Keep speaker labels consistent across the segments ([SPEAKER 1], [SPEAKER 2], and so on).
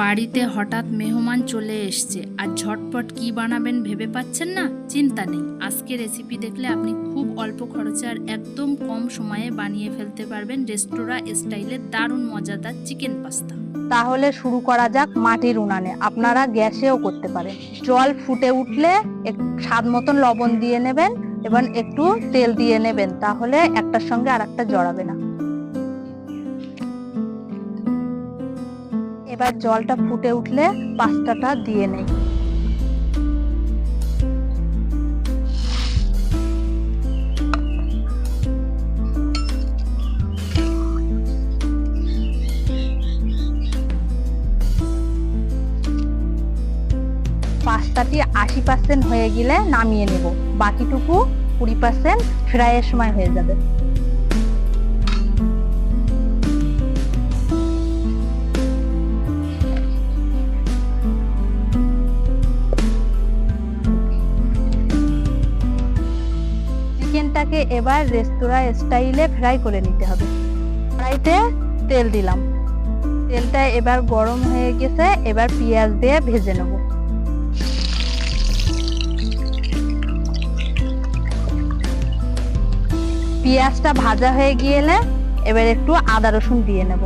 [SPEAKER 1] বাড়িতে হঠাৎ মেহমান চলে এসছে আর ঝটপট কি বানাবেন ভেবে পাচ্ছেন না? চিন্তা নেই, আজকে রেসিপি দেখলে আপনি খুব অল্প খরচে আর একদম কম সময়ে বানিয়ে ফেলতে পারবেন রেস্তোরাঁ স্টাইলের দারুণ মজাদার চিকেন পাস্তা।
[SPEAKER 2] তাহলে শুরু করা যাক মাটির উনানে। আপনারা গ্যাসেও করতে পারেন। জল ফুটে উঠলে স্বাদ মতন লবণ দিয়ে নেবেন, এবার একটু তেল দিয়ে নেবেন, তাহলে একটার সঙ্গে আরেকটা জড়াবে না। এবার জলটা ফুটে উঠলে পাস্তাটা দিয়ে নেই। পাস্তাটি 80% হয়ে গেলে নামিয়ে নেব, বাকিটুকু 20% ফ্রাইয়ের সময় হয়ে যাবে। চিকেনটাকে এবার রেস্তোরাঁ স্টাইলে ফ্রাই করে নিতে হবে। কড়াইতে তেল দিলাম, তেলটা এবার গরম হয়ে গেছে, এবার পেঁয়াজ দিয়ে ভেজে নেব। পেঁয়াজটা ভাজা হয়ে গেলে এবার একটু আদা রসুন দিয়ে নেব।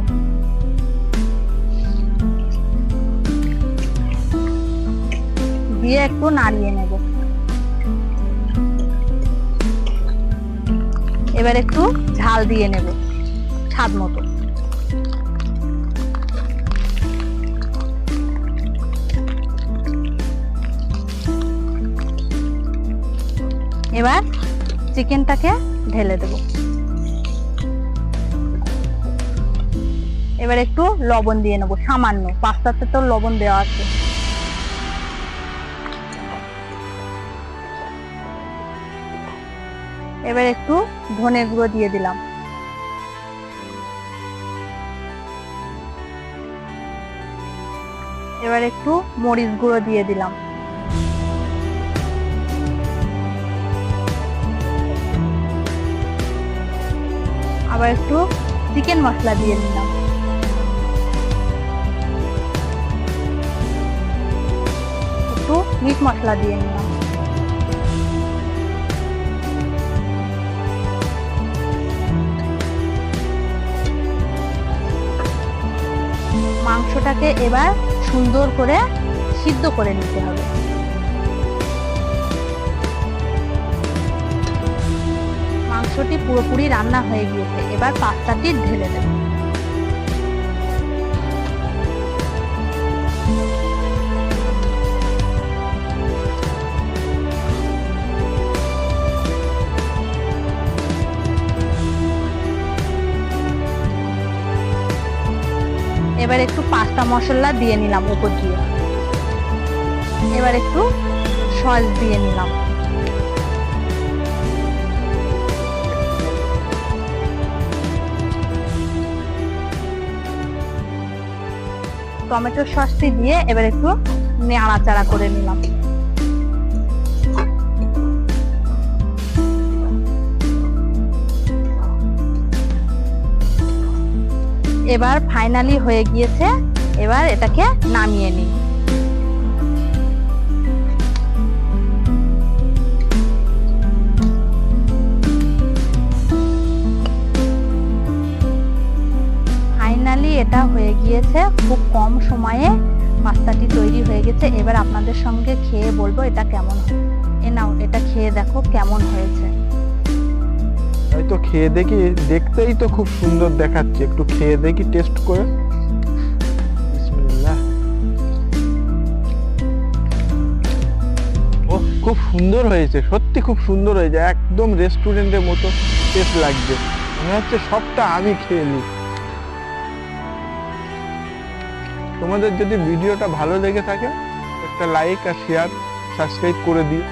[SPEAKER 2] দিয়ে একটু নাড়িয়ে নেব। এবার একটু ঝাল দিয়ে নেব স্বাদ মতো। এবার চিকেনটাকে ঢেলে দেব। এবার একটু লবণ দিয়ে নেব সামান্য, পাস্তাতে তো লবণ দেওয়া আছে। এবার একটু ধনে গুঁড়ো দিয়ে দিলাম। এবার একটু মরিচ গুঁড়ো দিয়ে দিলাম। আবার একটু চিকেন মশলা দিয়ে নিলাম। একটু মিট মশলা দিয়ে নিলাম। মাংসটাকে এবার সুন্দর করে সিদ্ধ করে নিতে হবে। মাংসটি পুরোপুরি রান্না হয়ে গিয়েছে, এবার পাস্তাটি ঢেলে দেব। এবার একটু পাস্তা মশলা দিয়ে নিলাম উপর দিয়ে। এবার একটু সস দিয়ে নিলাম। টমেটো সসটি দিয়ে এবার একটু নাড়াচাড়া করে নিলাম। এবার ফাইনালি হয়ে গিয়েছে, এবার এটাকে নামিয়ে নিই। ফাইনালি এটা হয়ে গিয়েছে, খুব কম সময়ে পাস্তাটি তৈরি হয়ে গেছে। এবার আপনাদের সঙ্গে খেয়ে বলবো এটা কেমন হয়। নাও এটা খেয়ে দেখো কেমন হয়েছে।
[SPEAKER 3] এই তো খেয়ে দেখি, দেখতেই তো খুব সুন্দর দেখাচ্ছে, একটু খেয়ে দেখি টেস্ট করে। বিসমিল্লাহ। ও খুব সুন্দর হয়েছে, সত্যি খুব সুন্দর হয়েছে, একদম রেস্টুরেন্টের মতো টেস্ট লাগছে, মনে হচ্ছে সবটা আমি খেয়ে নিই। তোমাদের যদি ভিডিওটা ভালো লেগে থাকে একটা লাইক আর শেয়ার সাবস্ক্রাইব করে দিও।